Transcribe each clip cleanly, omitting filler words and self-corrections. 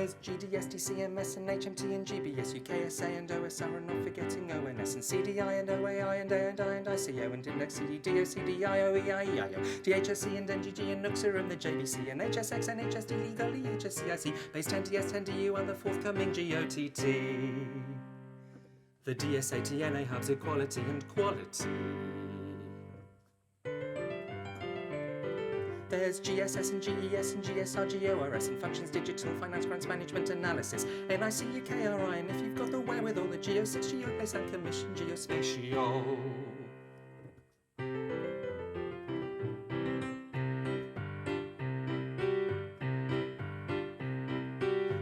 There's GDS, DCMS and HMT and GBS, UKSA and OSR and not forgetting ONS and CDI and OAI and A and I and ICO and Index CDDO, CDI, OEI, EIO, DHSC and NGG and NUXA and the JVC and HSX and HSD legally HSCIC, Base 10 TS 10 DU and the forthcoming GOTT. The DSATNA hubs equality and quality. There's GSS and GES and GSR, GORS and Functions Digital Finance Grants Management Analysis, NIC, UKRI, and if you've got the wherewithal, the Geo6, GeoPace and Commission Geospatial.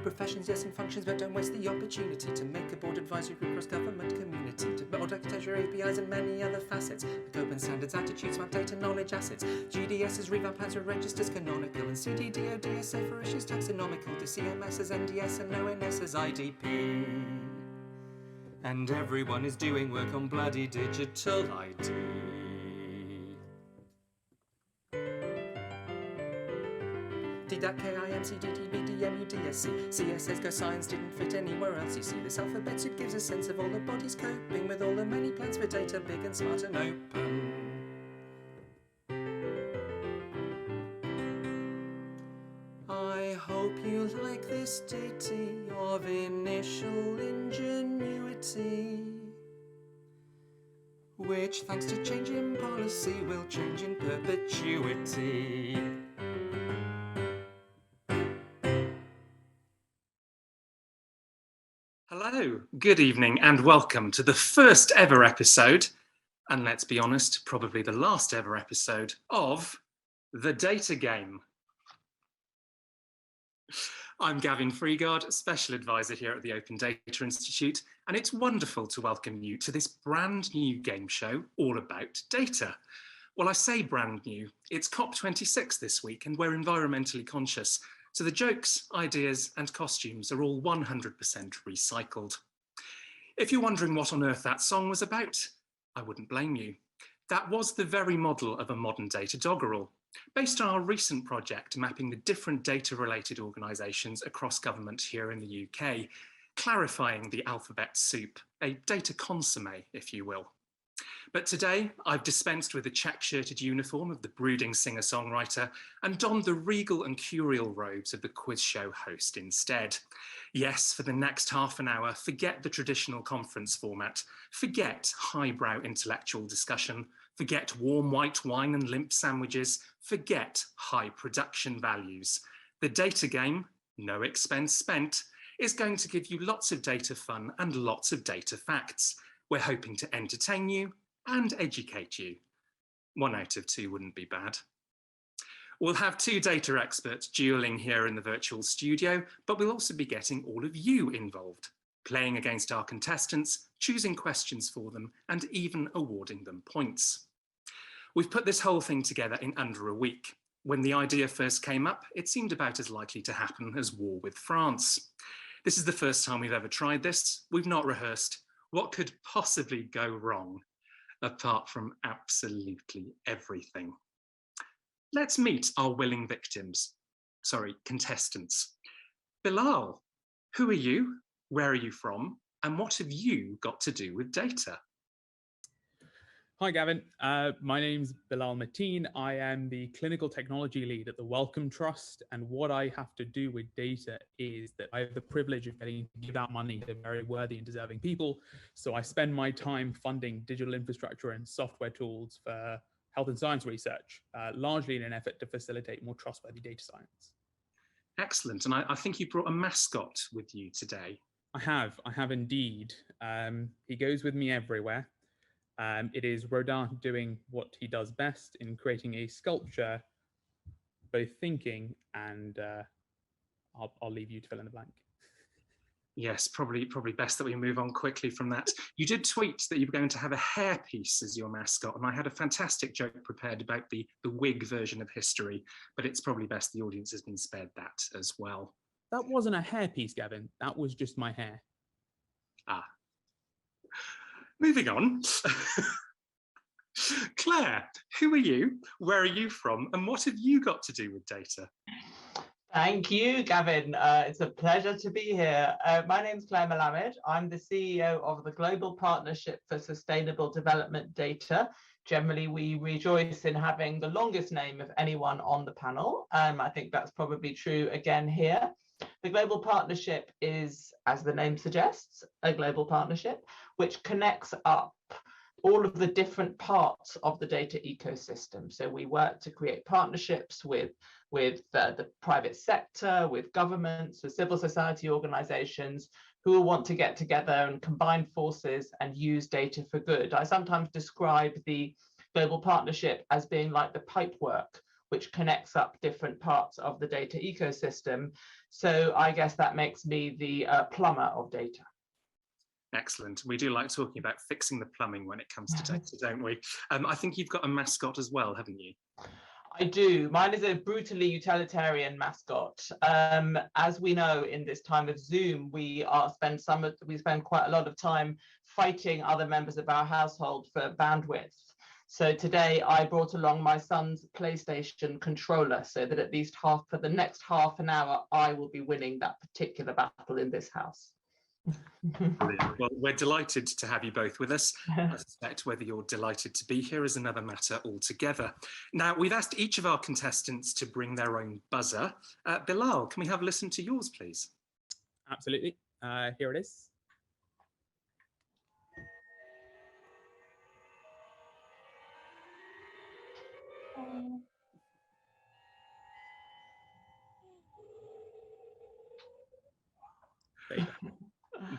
Professions, yes, and functions, but don't waste the opportunity to make a board advisory cross-government community, to build architecture, APIs, and many other facets, like open standards, attitudes, map data, knowledge, assets. GDS's revamp hands registers canonical, and CDDO, DSA for issues taxonomical, to CMS as NDS and ONS as IDP. And everyone is doing work on bloody digital ID. DDAC, KIM, CDDB, DMU, DSC, CSS, Go Science didn't fit anywhere else. You see, this alphabet soup gives a sense of all the bodies coping with all the many plans for data, big and smart and open. I hope you like this ditty of initial ingenuity, which, thanks to change in policy, will change in perpetuity. Hello, good evening, and welcome to the first ever episode, and let's be honest, probably the last ever episode of The Data Game. I'm Gavin Freeguard, Special Adviser here at the Open Data Institute, and it's wonderful to welcome you to this brand new game show all about data. Well, I say brand new, it's COP26 this week, and we're environmentally conscious. So the jokes, ideas and costumes are all 100% recycled. If you're wondering what on earth that song was about, I wouldn't blame you. That was the very model of a modern data doggerel, based on our recent project mapping the different data-related organisations across government here in the UK, clarifying the alphabet soup, a data consommé, if you will. But today, I've dispensed with the check-shirted uniform of the brooding singer-songwriter and donned the regal and curial robes of the quiz show host instead. Yes, for the next half an hour, forget the traditional conference format, forget highbrow intellectual discussion, forget warm white wine and limp sandwiches, forget high production values. The data game, no expense spent, is going to give you lots of data fun and lots of data facts. We're hoping to entertain you and educate you. 1 out of 2 wouldn't be bad. We'll have 2 data experts dueling here in the virtual studio, but we'll also be getting all of you involved, playing against our contestants, choosing questions for them, and even awarding them points. We've put this whole thing together in under a week. When the idea first came up, it seemed about as likely to happen as war with France. This is the first time we've ever tried this. We've not rehearsed. What could possibly go wrong, apart from absolutely everything? Let's meet our willing contestants. Bilal, who are you, where are you from, and what have you got to do with data? Hi, Gavin. My name's Bilal Matteen. I am the clinical technology lead at the Wellcome Trust. And what I have to do with data is that I have the privilege of getting to give out money to very worthy and deserving people. So I spend my time funding digital infrastructure and software tools for health and science research, largely in an effort to facilitate more trustworthy data science. Excellent. And I think you brought a mascot with you today. I have indeed. He goes with me everywhere. It is Rodin doing what he does best in creating a sculpture, both thinking and I'll leave you to fill in the blank. Yes, probably best that we move on quickly from that. You did tweet that you were going to have a hairpiece as your mascot, and I had a fantastic joke prepared about the wig version of history, but it's probably best the audience has been spared that as well. That wasn't a hairpiece, Gavin. That was just my hair. Ah. Moving on. Claire, who are you? Where are you from? And what have you got to do with data? Thank you, Gavin. It's a pleasure to be here. My name's Claire Melamed. I'm the CEO of the Global Partnership for Sustainable Development Data. Generally, we rejoice in having the longest name of anyone on the panel. I think that's probably true again here. The Global Partnership is, as the name suggests, a global partnership which connects up all of the different parts of the data ecosystem. So we work to create partnerships with the private sector, with governments, with civil society organizations who want to get together and combine forces and use data for good. I sometimes describe the global partnership as being like the pipework which connects up different parts of the data ecosystem. So I guess that makes me the plumber of data. Excellent. We do like talking about fixing the plumbing when it comes to data, don't we? I think you've got a mascot as well, haven't you? I do. Mine is a brutally utilitarian mascot. As we know, in this time of Zoom, we spend quite a lot of time fighting other members of our household for bandwidth. So today I brought along my son's PlayStation controller so that at least for the next half an hour, I will be winning that particular battle in this house. Brilliant. Well, we're delighted to have you both with us. I suspect whether you're delighted to be here is another matter altogether. Now, we've asked each of our contestants to bring their own buzzer. Bilal, can we have a listen to yours, please? Absolutely. Here it is. There you go.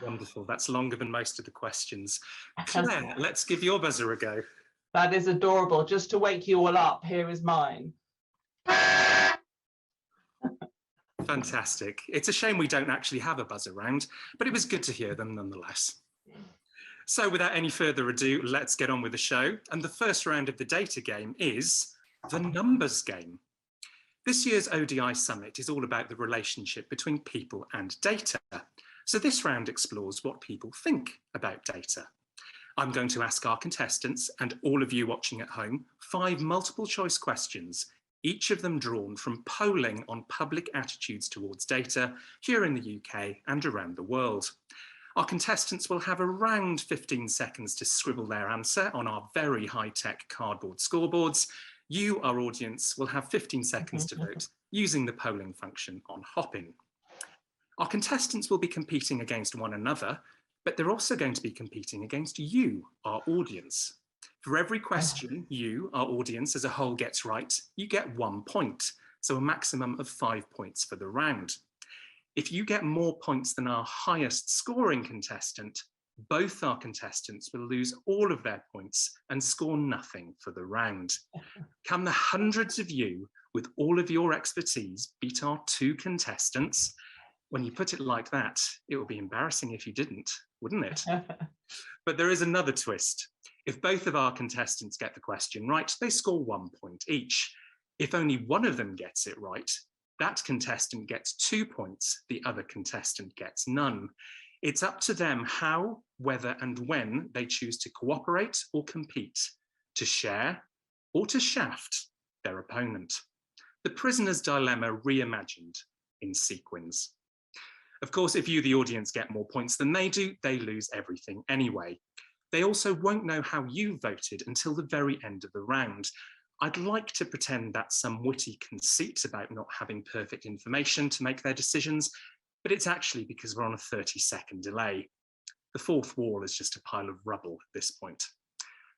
Wonderful. That's longer than most of the questions. Claire, let's give your buzzer a go. That is adorable. Just to wake you all up, here is mine. Fantastic. It's a shame we don't actually have a buzzer round, but it was good to hear them nonetheless. So without any further ado, let's get on with the show. And the first round of the data game is the numbers game. This year's ODI Summit is all about the relationship between people and data. So this round explores what people think about data. I'm going to ask our contestants and all of you watching at home 5 multiple choice questions, each of them drawn from polling on public attitudes towards data here in the UK and around the world. Our contestants will have around 15 seconds to scribble their answer on our very high-tech cardboard scoreboards. You, our audience, will have 15 seconds to vote using the polling function on Hopin. Our contestants will be competing against one another, but they're also going to be competing against you, our audience. For every question you, our audience as a whole, gets right, you get 1 point, so a maximum of 5 points for the round. If you get more points than our highest scoring contestant, both our contestants will lose all of their points and score nothing for the round. Can the hundreds of you, with all of your expertise, beat our 2 contestants? When you put it like that, it would be embarrassing if you didn't, wouldn't it? But there is another twist. If both of our contestants get the question right, they score 1 point each. If only one of them gets it right, that contestant gets 2 points, the other contestant gets none. It's up to them how, whether and when they choose to cooperate or compete, to share or to shaft their opponent. The prisoner's dilemma reimagined in sequins. Of course, if you, the audience, get more points than they do, they lose everything anyway. They also won't know how you voted until the very end of the round. I'd like to pretend that's some witty conceit about not having perfect information to make their decisions, but it's actually because we're on a 30-second delay. The fourth wall is just a pile of rubble at this point.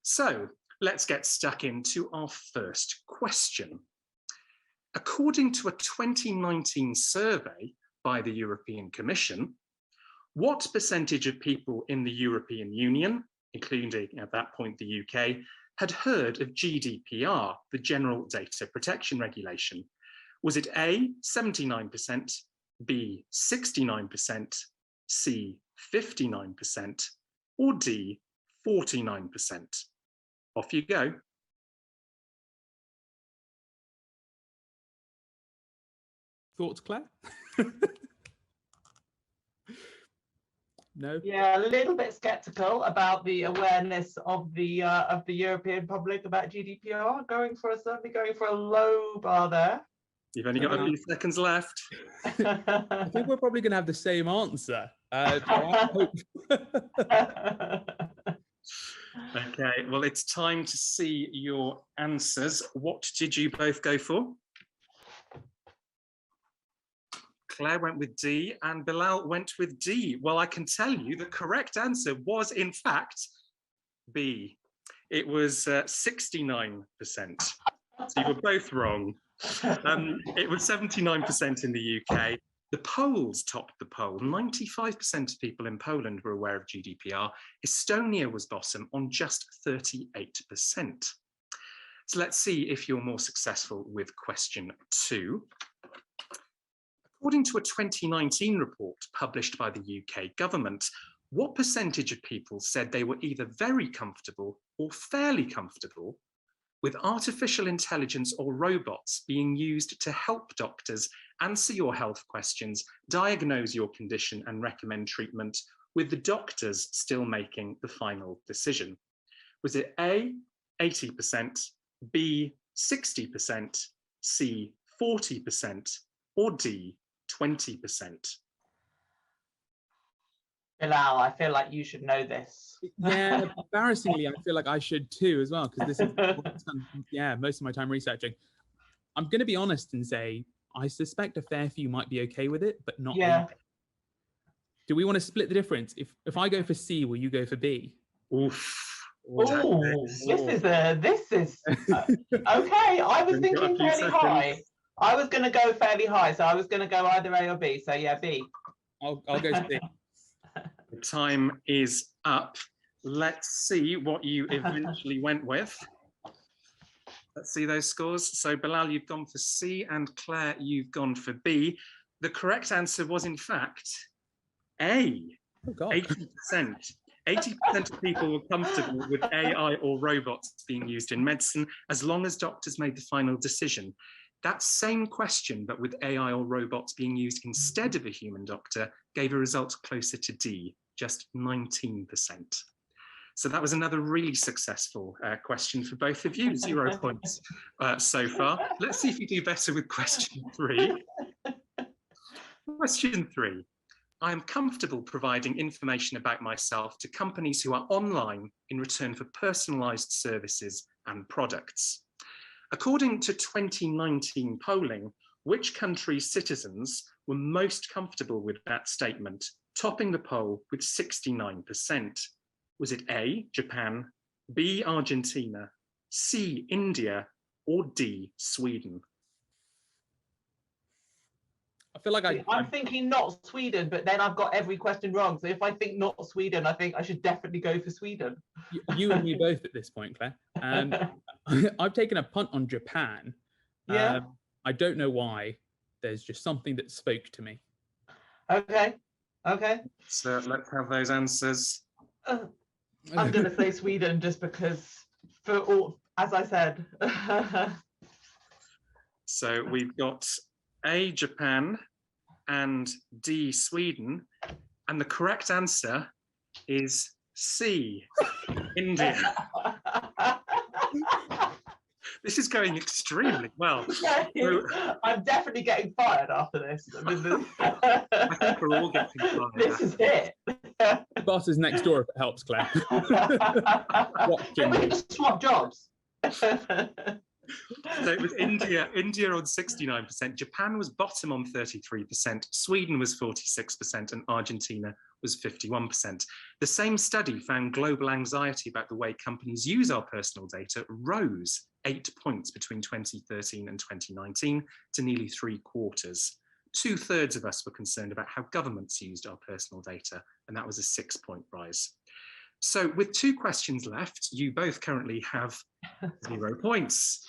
So let's get stuck into our first question. According to a 2019 survey by the European Commission, what percentage of people in the European Union, including at that point the UK, had heard of GDPR, the General Data Protection Regulation? Was it A, 79%, B, 69%, C, 59%, or D, 49%? Off you go. Thoughts, Claire? No? Yeah, a little bit skeptical about the awareness of the European public about GDPR. Certainly going for a low bar there. You've only got a few seconds left. I think we're probably going to have the same answer. So I hope. Okay, well, it's time to see your answers. What did you both go for? Claire went with D and Bilal went with D. Well, I can tell you the correct answer was, in fact, B. It was 69%. So you were both wrong. It was 79% in the UK. The Poles topped the poll. 95% of people in Poland were aware of GDPR. Estonia was bottom on just 38%. So let's see if you're more successful with question 2. According to a 2019 report published by the UK government, what percentage of people said they were either very comfortable or fairly comfortable with artificial intelligence or robots being used to help doctors answer your health questions, diagnose your condition and recommend treatment, with the doctors still making the final decision? Was it A, 80%, B, 60%, C, 40%, or D, 20%? Bilal, I feel like you should know this. Yeah, embarrassingly, I feel like I should too as well, because this is most of my time researching. I'm going to be honest and say I suspect a fair few might be okay with it, but not me. Do we want to split the difference? If I go for C, will you go for B? Oof. This is okay. I was thinking fairly high. I was going to go fairly high, so I was going to go either A or B. So yeah, B. I'll go to B. The time is up. Let's see what you eventually went with. Let's see those scores. So Bilal, you've gone for C, and Claire, you've gone for B. The correct answer was, in fact, A. Oh, God. 80%. 80% of people were comfortable with AI or robots being used in medicine, as long as doctors made the final decision. That same question, but with AI or robots being used instead of a human doctor, gave a result closer to D, just 19%. So that was another really successful question for both of you, 0 points so far. Let's see if you do better with question 3. Question 3. I am comfortable providing information about myself to companies who are online in return for personalised services and products. According to 2019 polling, which country's citizens were most comfortable with that statement, topping the poll with 69%? Was it A, Japan, B, Argentina, C, India, or D, Sweden? I feel like I'm thinking not Sweden, but then I've got every question wrong. So if I think not Sweden, I think I should definitely go for Sweden. You and me both at this point, Claire. I've taken a punt on Japan. Yeah. I don't know why. There's just something that spoke to me. Okay. So let's have those answers. I'm going to say Sweden just because, for all, as I said. So we've got A, Japan, and D, Sweden. And the correct answer is C, India. This is going extremely well. I'm definitely getting fired after this. I think we're all getting fired. This is it. The boss is next door if it helps, Claire. Can we just swap jobs? So it was India on 69%, Japan was bottom on 33%, Sweden was 46%, and Argentina was 51%. The same study found global anxiety about the way companies use our personal data rose 8 points between 2013 and 2019 to nearly 3/4. 2/3 of us were concerned about how governments used our personal data, and that was a 6-point rise. So with 2 questions left, you both currently have 0 points.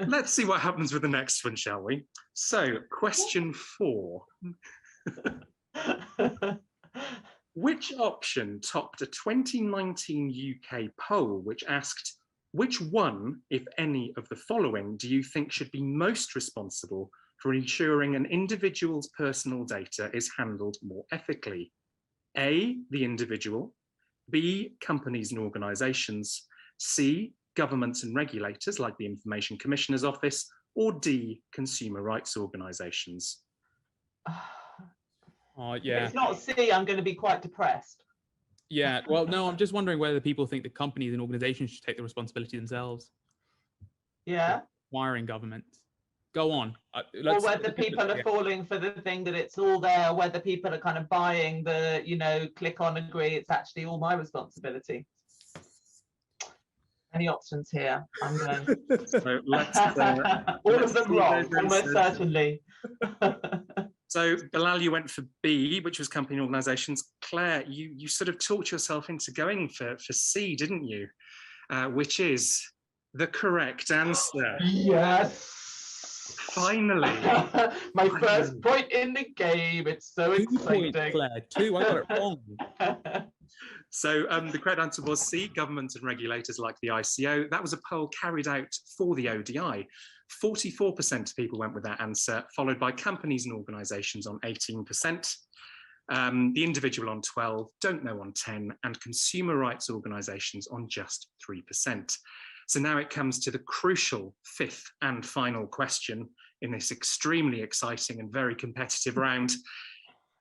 Let's see what happens with the next one, shall we? So question 4. Which option topped a 2019 UK poll which asked, which one, if any of the following, do you think should be most responsible for ensuring an individual's personal data is handled more ethically? A, the individual, B, companies and organisations, C, governments and regulators like the Information Commissioner's Office, or D, consumer rights organisations? Yeah. If it's not C, I'm going to be quite depressed. Yeah, well, no, I'm just wondering whether people think that companies and organizations should take the responsibility themselves. Yeah. Acquiring governments. Go on. Or whether people are falling for the thing that it's all there, whether people are kind of buying the, you know, click on agree, it's actually all my responsibility. Any options here? I'm going. So let's, all of them wrong, almost certainly. So Bilal, you went for B, which was company and organisations. Claire, you sort of talked yourself into going for C, didn't you? Which is the correct answer. Yes. Finally. My first point in the game. It's so exciting. 2 points, Claire. 2, I got it wrong. So the correct answer was C, government and regulators like the ICO. That was a poll carried out for the ODI. 44% of people went with that answer, followed by companies and organisations on 18%, the individual on 12%, don't know on 10%, and consumer rights organisations on just 3%. So now it comes to the crucial 5th and final question in this extremely exciting and very competitive round.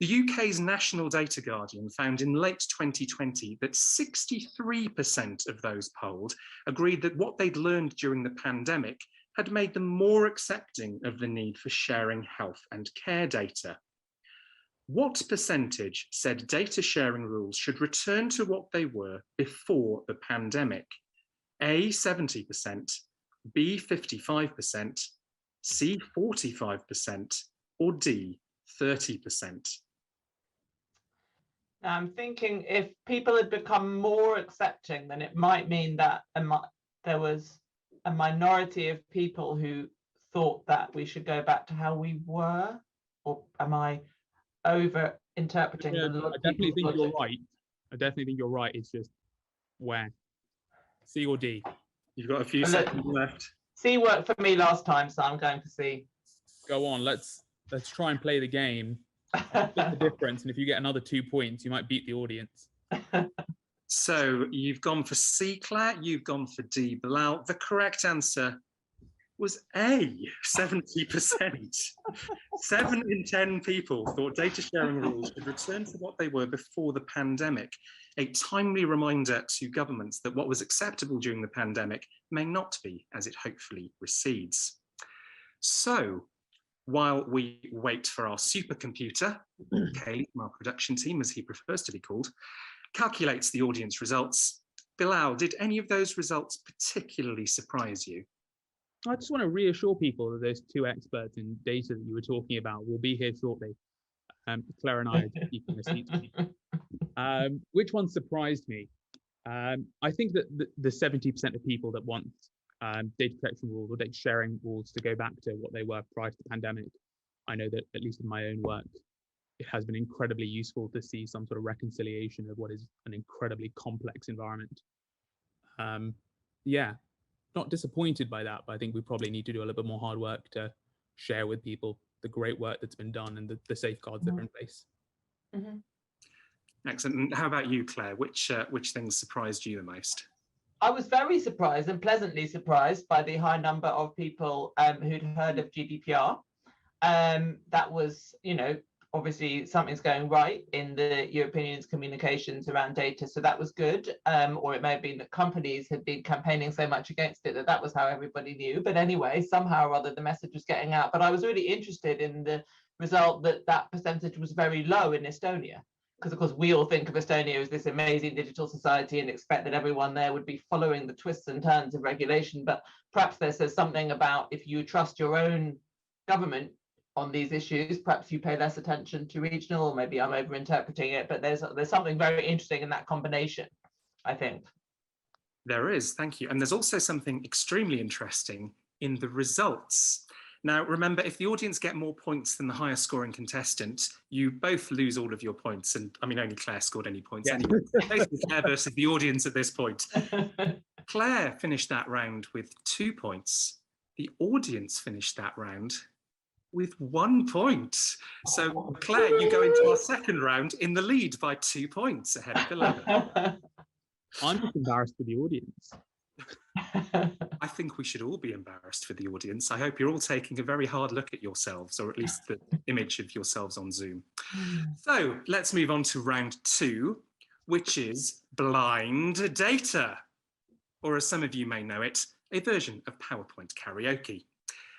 The UK's National Data Guardian found in late 2020 that 63% of those polled agreed that what they'd learned during the pandemic had made them more accepting of the need for sharing health and care data. What percentage said data sharing rules should return to what they were before the pandemic? A, 70%, B, 55%, C, 45%, or D, 30%? I'm thinking if people had become more accepting, then it might mean that there was a minority of people who thought that we should go back to how we were, or am I over interpreting the logic? I definitely think you're right. I definitely think you're right. It's just where? C or D? You've got a few seconds left. C worked for me last time, so I'm going for C. Go on, let's try and play the game. Split the difference, and if you get another 2 points, you might beat the audience. So you've gone for C, Claire, you've gone for D, Bilal. The correct answer was A, 70%. 7 in 10 people thought data sharing rules should return to what they were before the pandemic. A timely reminder to governments that what was acceptable during the pandemic may not be as it hopefully recedes. So while we wait for our supercomputer, Kaylee from our production team, as he prefers to be called, calculates the audience results, Bilal, did any of those results particularly surprise you? I just want to reassure people that those 2 experts in data that you were talking about will be here shortly. Claire and I are keeping a seat. Which one surprised me? I think that the 70% of people that want data protection rules or data sharing rules to go back to what they were prior to the pandemic, I know that at least in my own work, it has been incredibly useful to see some sort of reconciliation of what is an incredibly complex environment. Yeah, not disappointed by that, but I think we probably need to do a little bit more hard work to share with people the great work that's been done and the safeguards that are in place. Mm-hmm. Excellent. And how about you, Claire? Which things surprised you the most? I was very surprised and pleasantly surprised by the high number of people who'd heard of GDPR. That was, you know, obviously something's going right in the European Union's communications around data, so that was good. Or it may have been that companies had been campaigning so much against it that was how everybody knew. But anyway, somehow or other, the message was getting out. But I was really interested in the result that percentage was very low in Estonia. Because, of course, we all think of Estonia as this amazing digital society and expect that everyone there would be following the twists and turns of regulation. But perhaps there says something about if you trust your own government on these issues, perhaps you pay less attention to regional, or maybe I'm overinterpreting it, but there's something very interesting in that combination, I think. There is, thank you. And there's also something extremely interesting in the results. Now, remember, if the audience get more points than the higher scoring contestant, you both lose all of your points. And I mean, only Claire scored any points anyway. Basically, Claire versus the audience at this point. Claire finished that round with 2 points. The audience finished that round with 1 point. So, Claire, you go into our second round in the lead by 2 points ahead of Bilal. I'm just embarrassed for the audience. I think we should all be embarrassed for the audience. I hope you're all taking a very hard look at yourselves, or at least the image of yourselves on Zoom. So let's move on to round 2, which is blind data, or as some of you may know it, a version of PowerPoint karaoke.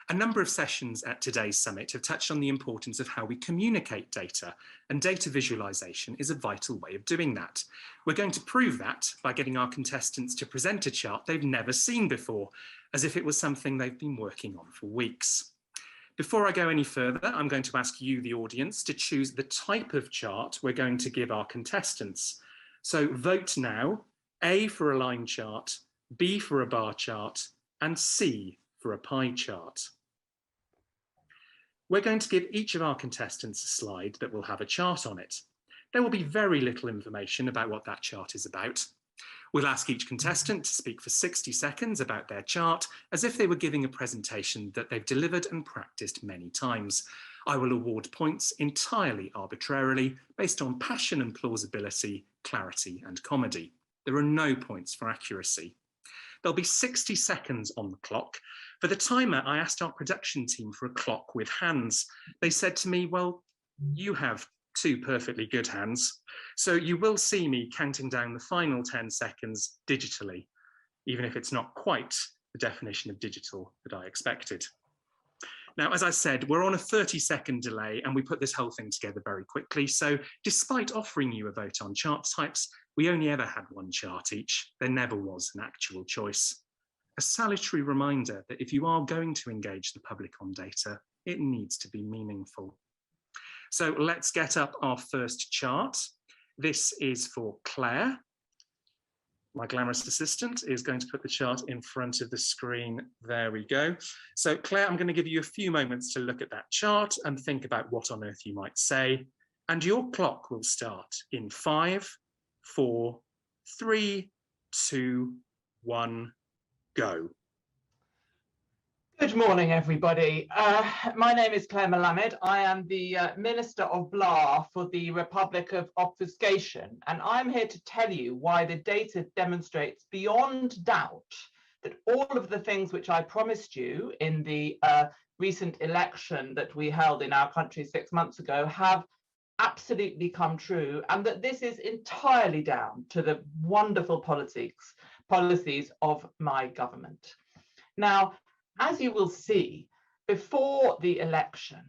A number of sessions at today's summit have touched on the importance of how we communicate data, and data visualization is a vital way of doing that. We're going to prove that by getting our contestants to present a chart they've never seen before, as if it was something they've been working on for weeks. Before I go any further, I'm going to ask you, the audience, to choose the type of chart we're going to give our contestants. So vote now, A for a line chart, B for a bar chart, and C for a pie chart. We're going to give each of our contestants a slide that will have a chart on it. There will be very little information about what that chart is about. We'll ask each contestant to speak for 60 seconds about their chart, as if they were giving a presentation that they've delivered and practiced many times. I will award points entirely arbitrarily based on passion and plausibility, clarity and comedy. There are no points for accuracy. There'll be 60 seconds on the clock. For the timer, I asked our production team for a clock with hands. They said to me, well, you have 2 perfectly good hands, so you will see me counting down the final 10 seconds digitally, even if it's not quite the definition of digital that I expected. Now, as I said, we're on a 30-second delay and we put this whole thing together very quickly. So despite offering you a vote on chart types, we only ever had 1 chart each. There never was an actual choice. A salutary reminder that if you are going to engage the public on data, it needs to be meaningful. So let's get up our first chart. This is for Claire. My glamorous assistant is going to put the chart in front of the screen. There we go. So Claire, I'm going to give you a few moments to look at that chart and think about what on earth you might say. And your clock will start in 5, 4, 3, 2, 1, go. Good morning, everybody. My name is Claire Melamed. I am the Minister of Blah for the Republic of Obfuscation, and I'm here to tell you why the data demonstrates beyond doubt that all of the things which I promised you in the recent election that we held in our country 6 months ago have absolutely come true, and that this is entirely down to the wonderful policies of my government. Now, as you will see, before the election,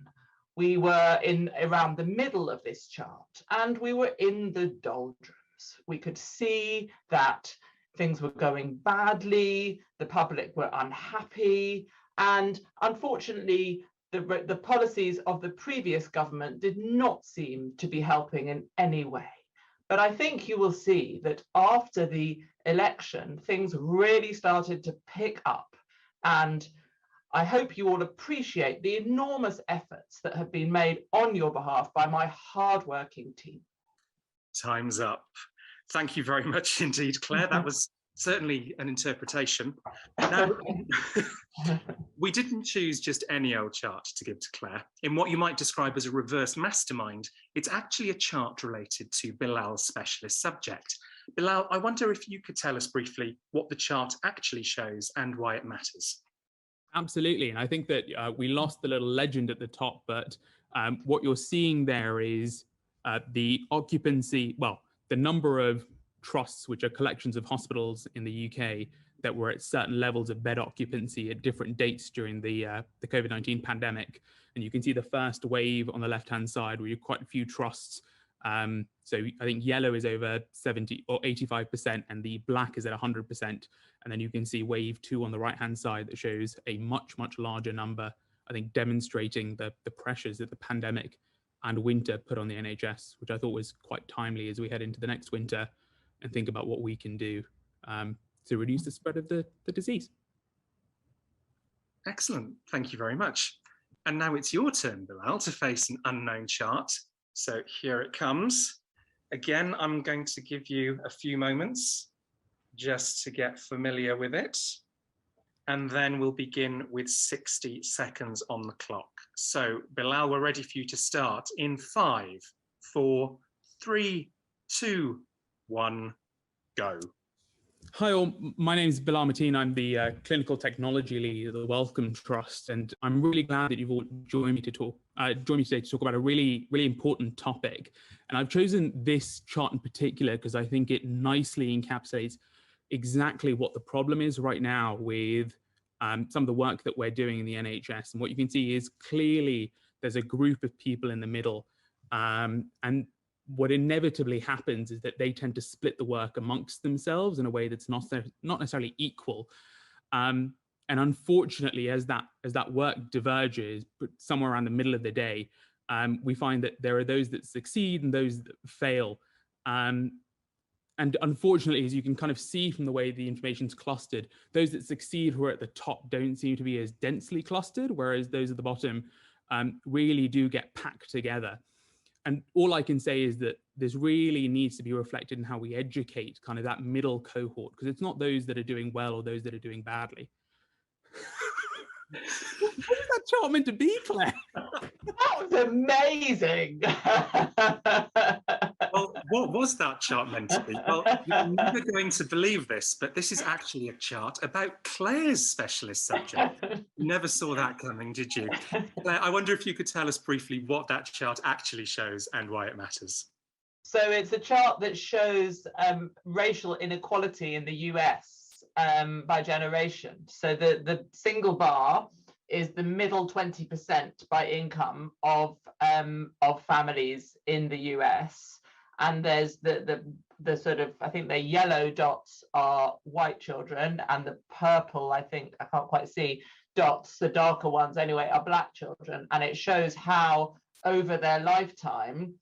we were in around the middle of this chart and we were in the doldrums. We could see that things were going badly, the public were unhappy, and unfortunately, the policies of the previous government did not seem to be helping in any way. But I think you will see that after the election, things really started to pick up. And I hope you all appreciate the enormous efforts that have been made on your behalf by my hardworking team. Time's up. Thank you very much indeed, Claire. That was certainly an interpretation. Now, we didn't choose just any old chart to give to Claire. In what you might describe as a reverse mastermind, it's actually a chart related to Bilal's specialist subject. Bilal, I wonder if you could tell us briefly what the chart actually shows and why it matters. Absolutely, and I think that we lost the little legend at the top, but what you're seeing there is the occupancy, well, the number of trusts, which are collections of hospitals in the UK, that were at certain levels of bed occupancy at different dates during the COVID-19 pandemic. And you can see the first wave on the left-hand side, where you have quite a few trusts. So I think yellow is over 70 or 85%, and the black is at 100%. And then you can see wave 2 on the right-hand side that shows a much, much larger number, I think demonstrating the pressures that the pandemic and winter put on the NHS, which I thought was quite timely as we head into the next winter and think about what we can do to reduce the spread of the disease. Excellent, thank you very much. And now it's your turn, Bilal, to face an unknown chart. So here it comes. Again, I'm going to give you a few moments just to get familiar with it. And then we'll begin with 60 seconds on the clock. So Bilal, we're ready for you to start in 5, 4, 3, 2, 1, go. Hi all, my name is Bilal Matteen. I'm the clinical technology lead at the Wellcome Trust, and I'm really glad that you've all joined me today to talk about a really important topic. And I've chosen this chart in particular because I think it nicely encapsulates exactly what the problem is right now with some of the work that we're doing in the NHS. And what you can see is clearly there's a group of people in the middle, and what inevitably happens is that they tend to split the work amongst themselves in a way that's not necessarily equal. And unfortunately, as that work diverges somewhere around the middle of the day, we find that there are those that succeed and those that fail. And unfortunately, as you can kind of see from the way the information's clustered, those that succeed who are at the top don't seem to be as densely clustered, whereas those at the bottom really do get packed together. And all I can say is that this really needs to be reflected in how we educate kind of that middle cohort, because it's not those that are doing well or those that are doing badly. What was that chart meant to be, Claire? That was amazing. Well, what was that chart meant to be? Well, you're never going to believe this, but this is actually a chart about Claire's specialist subject. You never saw that coming, did you? Claire, I wonder if you could tell us briefly what that chart actually shows and why it matters. So it's a chart that shows racial inequality in the US by generation. So the single bar is the middle 20% by income of families in the US. And there's the sort of, I think the yellow dots are white children, and the purple, I think, I can't quite see, dots, the darker ones anyway, are black children. And it shows how over their lifetime,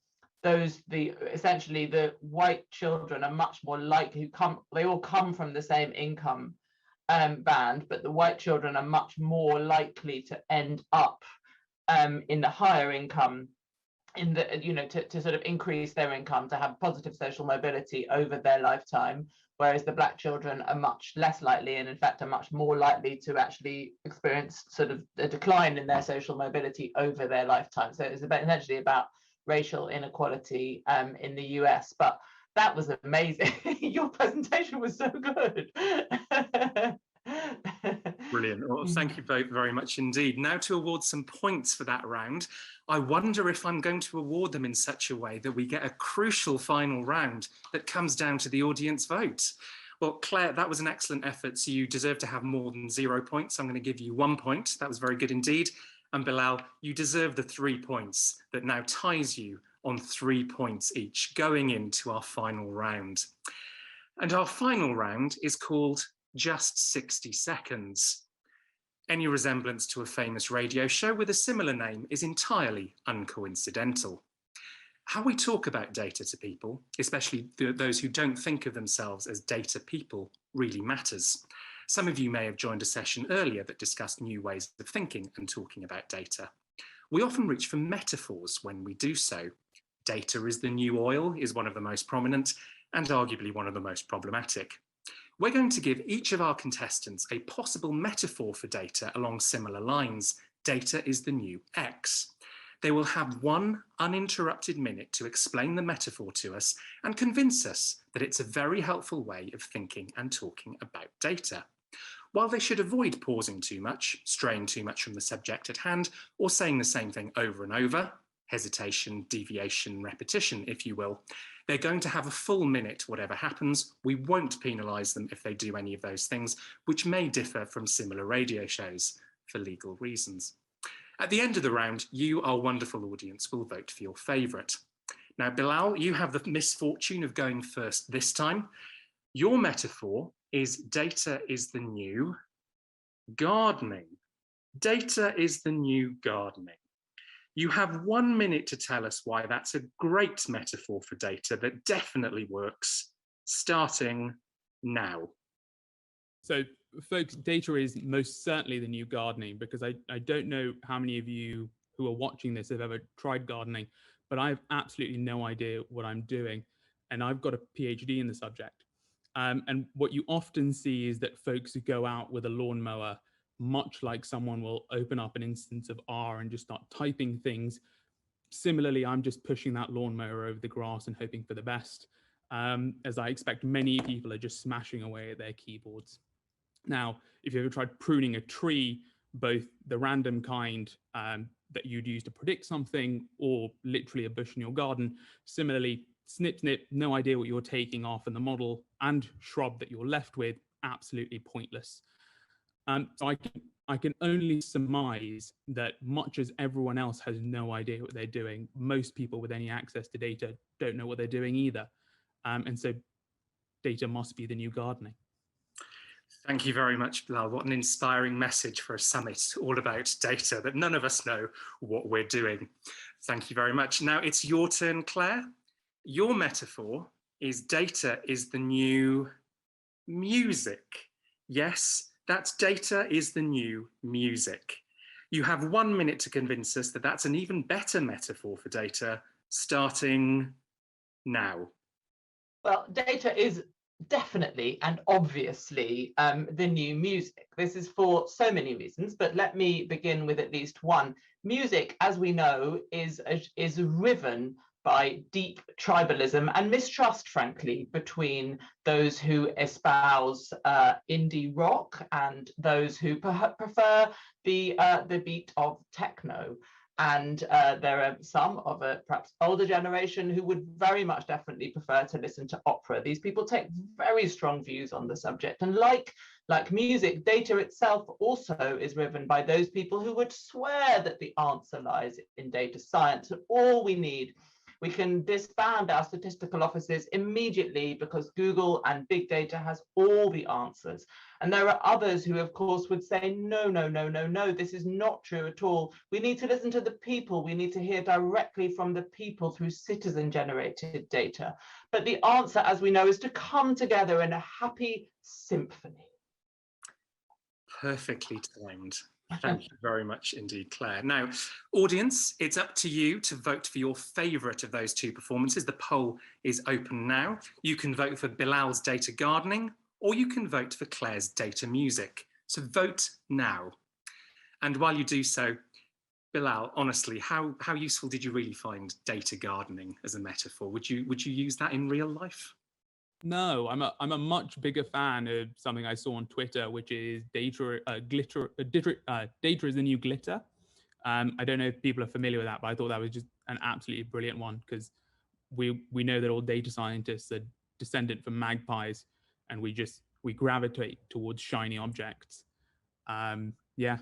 essentially the white children are much more likely they all come from the same income band, but the white children are much more likely to end up in the higher income, to sort of increase their income, to have positive social mobility over their lifetime, whereas the black children are much less likely, and in fact are much more likely to actually experience sort of a decline in their social mobility over their lifetime. So it's essentially about racial inequality in the US. But that was amazing. Your presentation was so good. Brilliant. Well, thank you both very much indeed. Now to award some points for that round, I wonder if I'm going to award them in such a way that we get a crucial final round that comes down to the audience vote. Well, Claire, that was an excellent effort, so you deserve to have more than 0 points. I'm going to give you 1 point. That was very good indeed. And Bilal, you deserve the 3 points that now ties you on 3 points each going into our final round. And our final round is called Just 60 Seconds. Any resemblance to a famous radio show with a similar name is entirely uncoincidental. How we talk about data to people, especially those who don't think of themselves as data people, really matters. Some of you may have joined a session earlier that discussed new ways of thinking and talking about data. We often reach for metaphors when we do so. Data is the new oil is one of the most prominent and arguably one of the most problematic. We're going to give each of our contestants a possible metaphor for data along similar lines. Data is the new X. They will have 1 uninterrupted minute to explain the metaphor to us and convince us that it's a very helpful way of thinking and talking about data. While they should avoid pausing too much, straying too much from the subject at hand, or saying the same thing over and over, hesitation, deviation, repetition, if you will, they're going to have a full minute, whatever happens. We won't penalise them if they do any of those things, which may differ from similar radio shows for legal reasons. At the end of the round, you, our wonderful audience, will vote for your favourite. Now, Bilal, you have the misfortune of going first this time. Your metaphor is data is the new gardening. Data is the new gardening. You have 1 minute to tell us why that's a great metaphor for data that definitely works, starting now. So, folks, data is most certainly the new gardening, because I don't know how many of you who are watching this have ever tried gardening, but I have absolutely no idea what I'm doing. And I've got a PhD in the subject. And what you often see is that folks who go out with a lawnmower, much like someone will open up an instance of R and just start typing things. Similarly, I'm just pushing that lawnmower over the grass and hoping for the best. as I expect many people are just smashing away at their keyboards. Now, if you ever tried pruning a tree, both the random kind that you'd use to predict something, or literally a bush in your garden, similarly, snip, snip, no idea what you're taking off, and the model and shrub that you're left with, absolutely pointless. So I can only surmise that much as everyone else has no idea what they're doing, most people with any access to data don't know what they're doing either. And so data must be the new gardening. Thank you very much, Bilal. What an inspiring message for a summit all about data, that none of us know what we're doing. Thank you very much. Now it's your turn, Claire. Your metaphor is data is the new music. Yes, that's data is the new music. You have 1 minute to convince us that that's an even better metaphor for data, starting now. Well, data is definitely and obviously the new music. This is for so many reasons, but let me begin with at least one. Music, as we know, is riven by deep tribalism and mistrust, frankly, between those who espouse indie rock and those who prefer the beat of techno. And there are some of a perhaps older generation who would very much definitely prefer to listen to opera. These people take very strong views on the subject. And like music, data itself also is riven by those people who would swear that the answer lies in data science. And all we need, we can disband our statistical offices immediately because Google and big data has all the answers. And there are others who, of course, would say, no, no, no, no, no, this is not true at all. We need to listen to the people. We need to hear directly from the people through citizen-generated data. But the answer, as we know, is to come together in a happy symphony. Perfectly timed. Thank you very much indeed, Claire. Now, audience, it's up to you to vote for your favourite of those two performances. The poll is open now. You can vote for Bilal's data gardening, or you can vote for Claire's data music. So vote now. And while you do so, Bilal, honestly, how useful did you really find data gardening as a metaphor? Would you use that in real life? No, I'm a much bigger fan of something I saw on Twitter, which is data is the new glitter. I don't know if people are familiar with that, but I thought that was just an absolutely brilliant one, because we know that all data scientists are descendant from magpies, and we gravitate towards shiny objects. Yeah.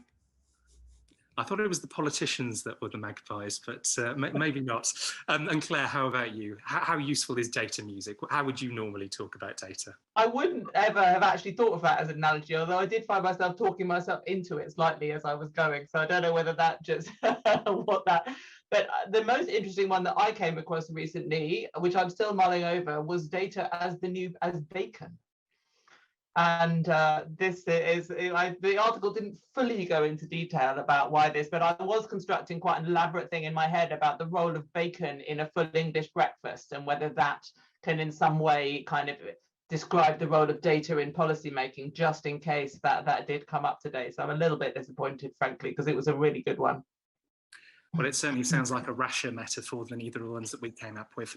I thought it was the politicians that were the magpies, but maybe not. And Claire, how about you? How useful is data music? How would you normally talk about data? I wouldn't ever have actually thought of that as an analogy, although I did find myself talking myself into it slightly as I was going. So I don't know whether that just But the most interesting one that I came across recently, which I'm still mulling over, was data as bacon. And this is, the article didn't fully go into detail about why this, but I was constructing quite an elaborate thing in my head about the role of bacon in a full English breakfast, and whether that can in some way kind of describe the role of data in policymaking, just in case that did come up today. So I'm a little bit disappointed, frankly, because it was a really good one. Well, it certainly sounds like a rasher metaphor than either of the ones that we came up with.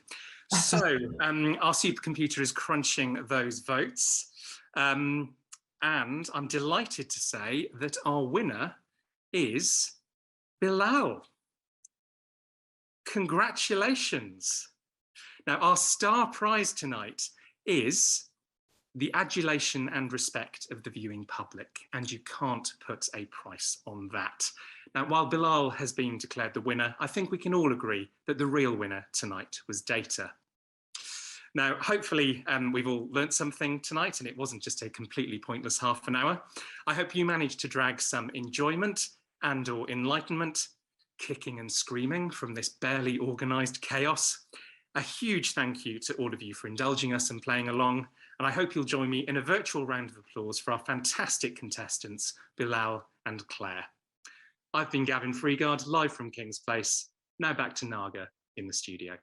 So our supercomputer is crunching those votes. And I'm delighted to say that our winner is Bilal. Congratulations. Now, our star prize tonight is the adulation and respect of the viewing public, and you can't put a price on that. Now, while Bilal has been declared the winner, I think we can all agree that the real winner tonight was data. Now, hopefully we've all learnt something tonight, and it wasn't just a completely pointless half an hour. I hope you managed to drag some enjoyment and/or enlightenment, kicking and screaming from this barely organised chaos. A huge thank you to all of you for indulging us and playing along, and I hope you'll join me in a virtual round of applause for our fantastic contestants, Bilal and Claire. I've been Gavin Freeguard, live from King's Place. Now back to Naga in the studio.